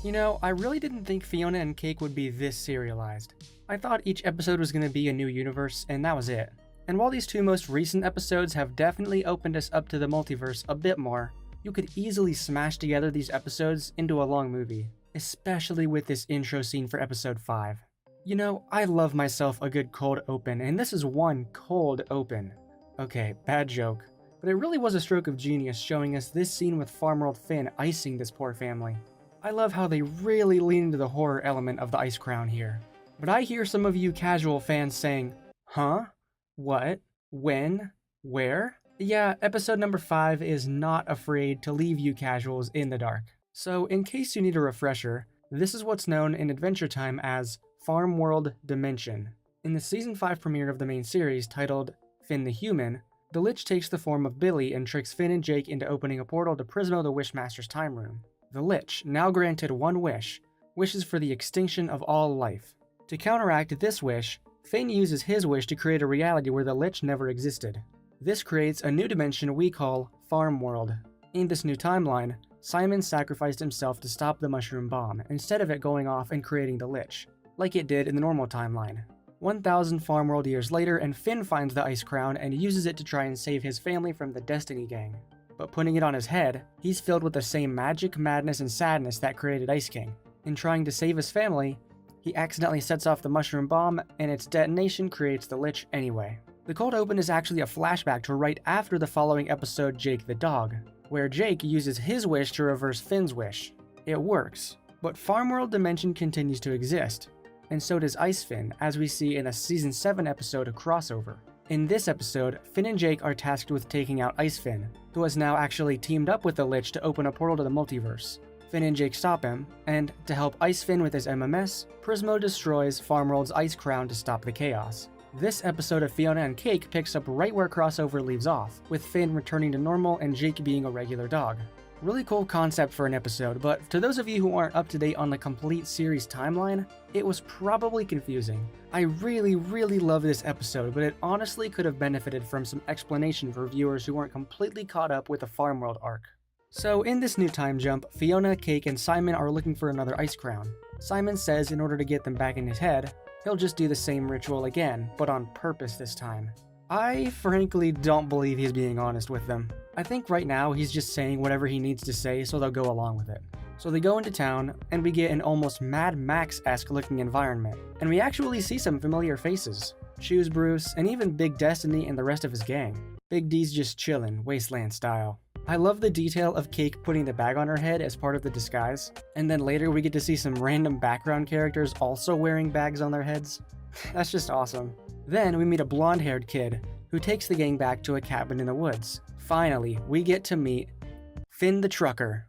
You know, I really didn't think Fionna and Cake would be this serialized. I thought each episode was going to be a new universe, and that was it. And while these two most recent episodes have definitely opened us up to the multiverse a bit more, you could easily smash together these episodes into a long movie, especially with this intro scene for episode 5. You know, I love myself a good cold open, and this is one cold open. Okay, bad joke, but it really was a stroke of genius showing us this scene with Farmworld Finn icing this poor family. I love how they really lean into the horror element of the ice crown here. But I hear some of you casual fans saying, huh? What? When? Where? Yeah, episode number 5 is not afraid to leave you casuals in the dark. So in case you need a refresher, this is what's known in Adventure Time as Farmworld Dimension. In the season 5 premiere of the main series titled Finn the Human, the Lich takes the form of Billy and tricks Finn and Jake into opening a portal to Prismo the Wishmaster's time room. The Lich, now granted one wish, wishes for the extinction of all life. To counteract this wish, Finn uses his wish to create a reality where the Lich never existed. This creates a new dimension we call Farmworld. In this new timeline, Simon sacrificed himself to stop the mushroom bomb, instead of it going off and creating the Lich, like it did in the normal timeline. 1,000 Farmworld years later, and Finn finds the Ice Crown and uses it to try and save his family from the Destiny Gang. But putting it on his head, he's filled with the same magic, madness, and sadness that created Ice King. In trying to save his family, he accidentally sets off the mushroom bomb, and its detonation creates the Lich anyway. The cold open is actually a flashback to right after the following episode, Jake the Dog, where Jake uses his wish to reverse Finn's wish. It works, but Farmworld Dimension continues to exist, and so does Ice Finn, as we see in a Season 7 episode crossover. In this episode, Finn and Jake are tasked with taking out Ice Finn, who has now actually teamed up with the Lich to open a portal to the multiverse. Finn and Jake stop him, and to help Ice Finn with his MMS, Prismo destroys Farmworld's Ice Crown to stop the chaos. This episode of Fionna and Cake picks up right where crossover leaves off, with Finn returning to normal and Jake being a regular dog. Really cool concept for an episode, but to those of you who aren't up to date on the complete series timeline, it was probably confusing. I really love this episode, but it honestly could have benefited from some explanation for viewers who weren't completely caught up with the Farmworld arc. So in this new time jump, Fionna, Cake, and Simon are looking for another Ice Crown. Simon says in order to get them back in his head, he'll just do the same ritual again, but on purpose this time. I frankly don't believe he's being honest with them. I think right now he's just saying whatever he needs to say so they'll go along with it. So they go into town, and we get an almost Mad Max-esque looking environment, and we actually see some familiar faces. Choose Bruce, and even Big Destiny and the rest of his gang. Big D's just chillin', wasteland style. I love the detail of Cake putting the bag on her head as part of the disguise, and then later we get to see some random background characters also wearing bags on their heads. That's just awesome. Then we meet a blonde-haired kid who takes the gang back to a cabin in the woods. Finally, we get to meet Finn the Trucker.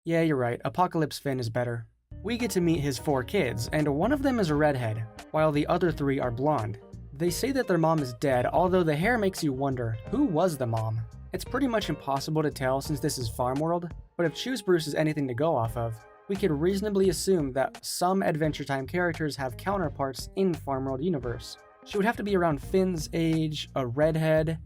Yeah, you're right, Apocalypse Finn is better. We get to meet his 4 kids, and one of them is a redhead, while the other 3 are blonde. They say that their mom is dead, although the hair makes you wonder, who was the mom? It's pretty much impossible to tell since this is Farmworld, but if Choose Bruce is anything to go off of, we could reasonably assume that some Adventure Time characters have counterparts in Farmworld universe. She would have to be around Finn's age, a redhead,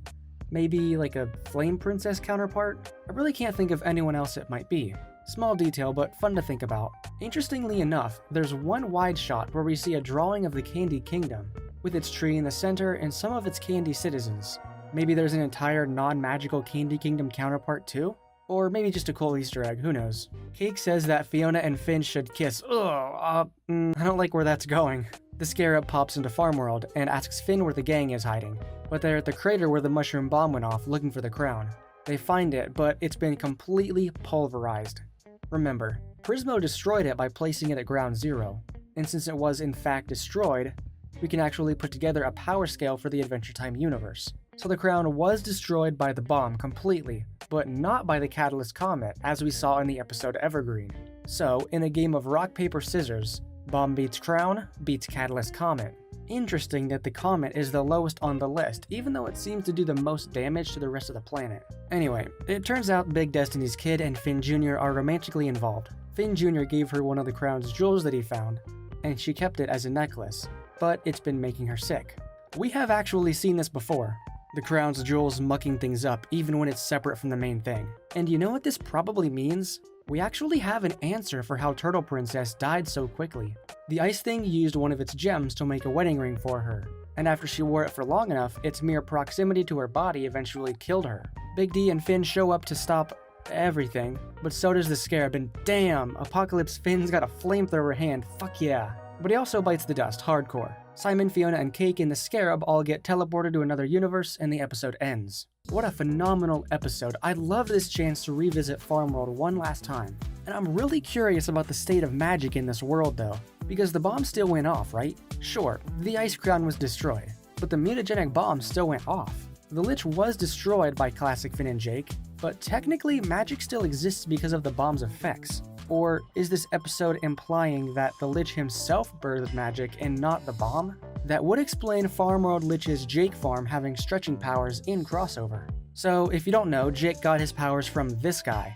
maybe like a Flame Princess counterpart. I really can't think of anyone else it might be. Small detail, but fun to think about. Interestingly enough, there's one wide shot where we see a drawing of the Candy Kingdom, with its tree in the center and some of its candy citizens. Maybe there's an entire non-magical Candy Kingdom counterpart too? Or maybe just a cool Easter egg, who knows. Cake says that Fionna and Finn should kiss. I don't like where that's going. The Scarab pops into Farmworld and asks Finn where the gang is hiding, but they're at the crater where the mushroom bomb went off looking for the crown. They find it, but it's been completely pulverized. Remember, Prismo destroyed it by placing it at ground zero, and since it was in fact destroyed, we can actually put together a power scale for the Adventure Time universe. So the crown was destroyed by the bomb completely, but not by the Catalyst Comet, as we saw in the episode Evergreen. So, in a game of rock, paper, scissors, bomb beats crown, beats Catalyst Comet. Interesting that the comet is the lowest on the list, even though it seems to do the most damage to the rest of the planet. Anyway, it turns out Big Destiny's kid and Finn Jr. are romantically involved. Finn Jr. gave her one of the crown's jewels that he found, and she kept it as a necklace, but it's been making her sick. We have actually seen this before. The crown's jewels mucking things up even when it's separate from the main thing. And you know what this probably means? We actually have an answer for how Turtle Princess died so quickly. The Ice Thing used one of its gems to make a wedding ring for her, and after she wore it for long enough, its mere proximity to her body eventually killed her. Big D and Finn show up to stop everything, but so does the Scarab, and damn, Apocalypse Finn's got a flamethrower hand, fuck yeah. But he also bites the dust, hardcore. Simon, Fionna, and Cake and the Scarab all get teleported to another universe, and the episode ends. What a phenomenal episode. I love this chance to revisit Farmworld one last time. And I'm really curious about the state of magic in this world though, because the bomb still went off, right? Sure, the Ice Crown was destroyed, but the mutagenic bomb still went off. The Lich was destroyed by classic Finn and Jake, but technically magic still exists because of the bomb's effects. Or is this episode implying that the Lich himself birthed magic and not the bomb? That would explain Farmworld Lich's Jake farm having stretching powers in crossover. So if you don't know, Jake got his powers from this guy,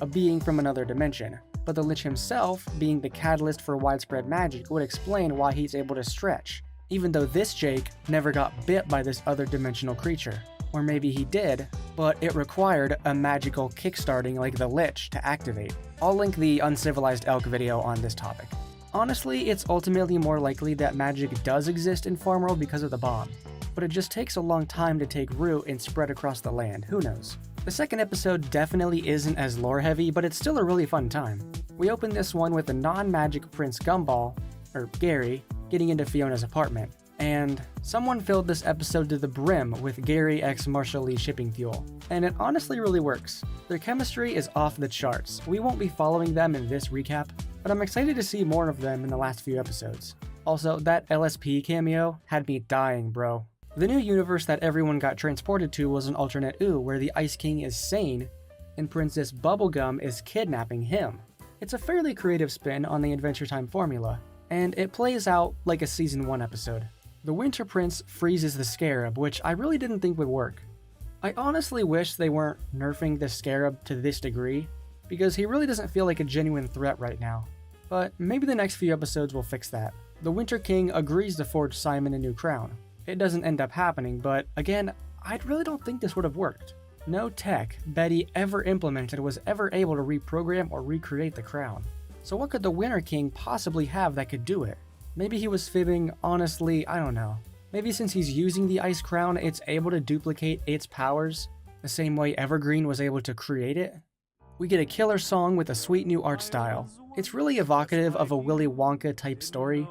a being from another dimension. But the Lich himself, being the catalyst for widespread magic, would explain why he's able to stretch, even though this Jake never got bit by this other dimensional creature. Or maybe he did, but it required a magical kickstarting like the Lich to activate. I'll link the Uncivilized Elk video on this topic. Honestly, it's ultimately more likely that magic does exist in Farmworld because of the bomb, but it just takes a long time to take root and spread across the land, who knows. The second episode definitely isn't as lore heavy, but it's still a really fun time. We open this one with the non-magic Prince Gumball, or Gary, getting into Fiona's apartment. And someone filled this episode to the brim with Gary x Marshall Lee shipping fuel. And it honestly really works. Their chemistry is off the charts. We won't be following them in this recap, but I'm excited to see more of them in the last few episodes. Also, that LSP cameo had me dying, bro. The new universe that everyone got transported to was an alternate OO where the Ice King is sane and Princess Bubblegum is kidnapping him. It's a fairly creative spin on the Adventure Time formula, and it plays out like a Season 1 episode. The Winter Prince freezes the Scarab, which I really didn't think would work. I honestly wish they weren't nerfing the Scarab to this degree, because he really doesn't feel like a genuine threat right now. But maybe the next few episodes will fix that. The Winter King agrees to forge Simon a new crown. It doesn't end up happening, but again, I really don't think this would have worked. No tech Betty ever implemented was ever able to reprogram or recreate the crown. So what could the Winter King possibly have that could do it? Maybe he was fibbing, honestly, I don't know. Maybe since he's using the Ice Crown, it's able to duplicate its powers, the same way Evergreen was able to create it? We get a killer song with a sweet new art style. It's really evocative of a Willy Wonka type story,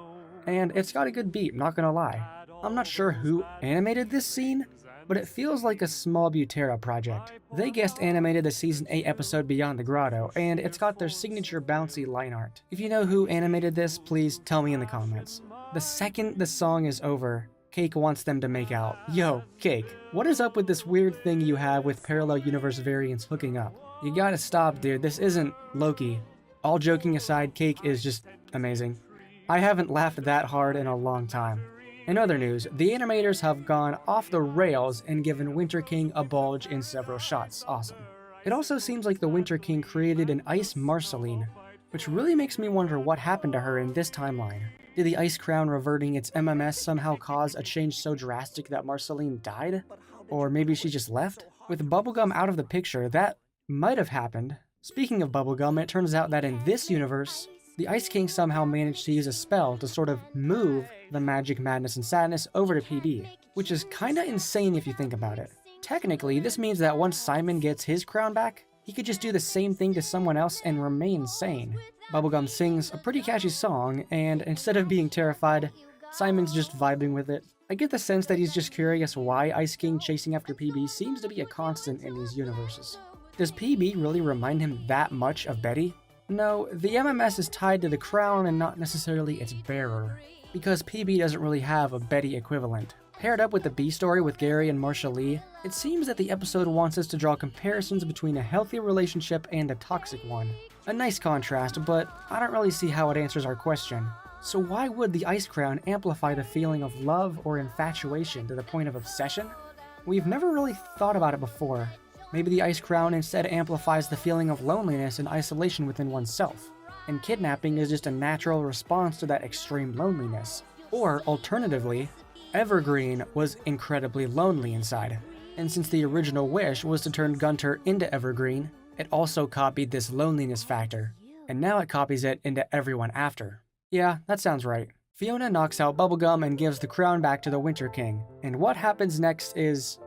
and it's got a good beat, not gonna lie. I'm not sure who animated this scene, but it feels like a small Butera project. They guest animated the Season 8 episode Beyond the Grotto, and it's got their signature bouncy line art. If you know who animated this, please tell me in the comments. The second the song is over, Cake wants them to make out. Yo, Cake, what is up with this weird thing you have with parallel universe variants hooking up? You gotta stop, dude, this isn't Loki. All joking aside, Cake is just amazing. I haven't laughed that hard in a long time. In other news, the animators have gone off the rails and given Winter King a bulge in several shots. Awesome. It also seems like the Winter King created an Ice Marceline, which really makes me wonder what happened to her in this timeline. Did the Ice Crown reverting its MMS somehow cause a change so drastic that Marceline died? Or maybe she just left? With Bubblegum out of the picture, that might have happened. Speaking of Bubblegum, it turns out that in this universe, the Ice King somehow managed to use a spell to sort of move the Magic, Madness, and Sadness over to PB, which is kinda insane if you think about it. Technically, this means that once Simon gets his crown back, he could just do the same thing to someone else and remain sane. Bubblegum sings a pretty catchy song, and instead of being terrified, Simon's just vibing with it. I get the sense that he's just curious why Ice King chasing after PB seems to be a constant in these universes. Does PB really remind him that much of Betty? No, the MMS is tied to the crown and not necessarily its bearer, because PB doesn't really have a Betty equivalent. Paired up with the B story with Gary and Marshall Lee, it seems that the episode wants us to draw comparisons between a healthy relationship and a toxic one. A nice contrast, but I don't really see how it answers our question. So why would the Ice Crown amplify the feeling of love or infatuation to the point of obsession? We've never really thought about it before. Maybe the Ice Crown instead amplifies the feeling of loneliness and isolation within oneself, and kidnapping is just a natural response to that extreme loneliness. Or, alternatively, Evergreen was incredibly lonely inside, and since the original wish was to turn Gunter into Evergreen, It also copied this loneliness factor, and now it copies it into everyone after. Yeah, that sounds right. Fionna knocks out Bubblegum and gives the crown back to the Winter King, and what happens next is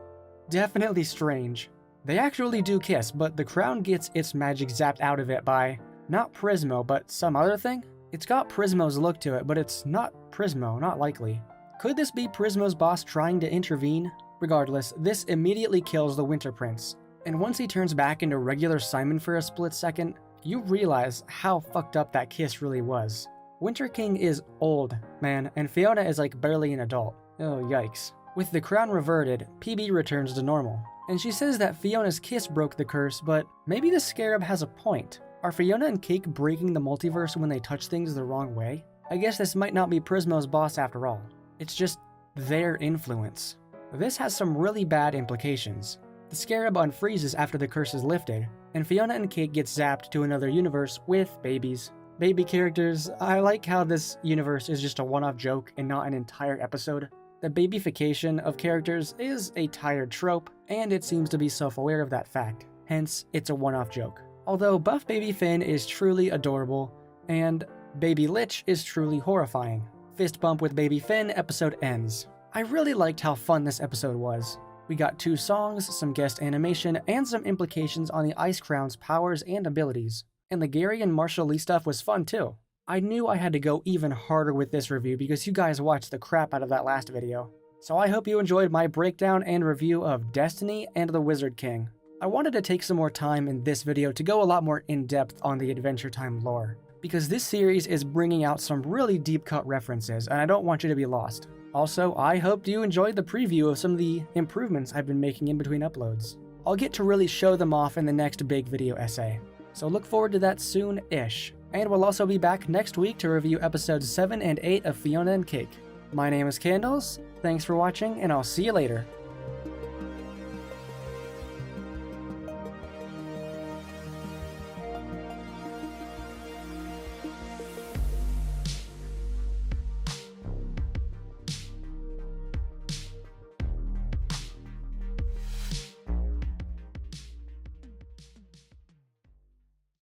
definitely strange. They actually do kiss, but the crown gets its magic zapped out of it by not Prismo, but some other thing? It's got Prismo's look to it, but it's not Prismo, not likely. Could this be Prismo's boss trying to intervene? Regardless, this immediately kills the Winter Prince, and once he turns back into regular Simon for a split second, you realize how fucked up that kiss really was. Winter King is old, man, and Fionna is like barely an adult. Oh, yikes. With the crown reverted, PB returns to normal, and she says that Fiona's kiss broke the curse, but maybe the scarab has a point. Are Fionna and Cake breaking the multiverse when they touch things the wrong way? I guess this might not be Prismo's boss after all. It's just their influence. This has some really bad implications. The scarab unfreezes after the curse is lifted, and Fionna and Cake get zapped to another universe with babies. Baby characters, I like how this universe is just a one-off joke and not an entire episode. The babyfication of characters is a tired trope, and it seems to be self-aware of that fact. Hence, it's a one-off joke. Although Buff Baby Finn is truly adorable, and Baby Lich is truly horrifying. Fist bump with Baby Finn, episode ends. I really liked how fun this episode was. We got 2 songs, some guest animation, and some implications on the Ice Crown's powers and abilities. And the Gary and Marshall Lee stuff was fun too. I knew I had to go even harder with this review because you guys watched the crap out of that last video. So I hope you enjoyed my breakdown and review of Destiny and the Wizard King. I wanted to take some more time in this video to go a lot more in-depth on the Adventure Time lore, because this series is bringing out some really deep-cut references, and I don't want you to be lost. Also, I hope you enjoyed the preview of some of the improvements I've been making in between uploads. I'll get to really show them off in the next big video essay, so look forward to that soon-ish. And we'll also be back next week to review episodes 7 and 8 of Fionna and Cake. My name is Candles, thanks for watching, and I'll see you later.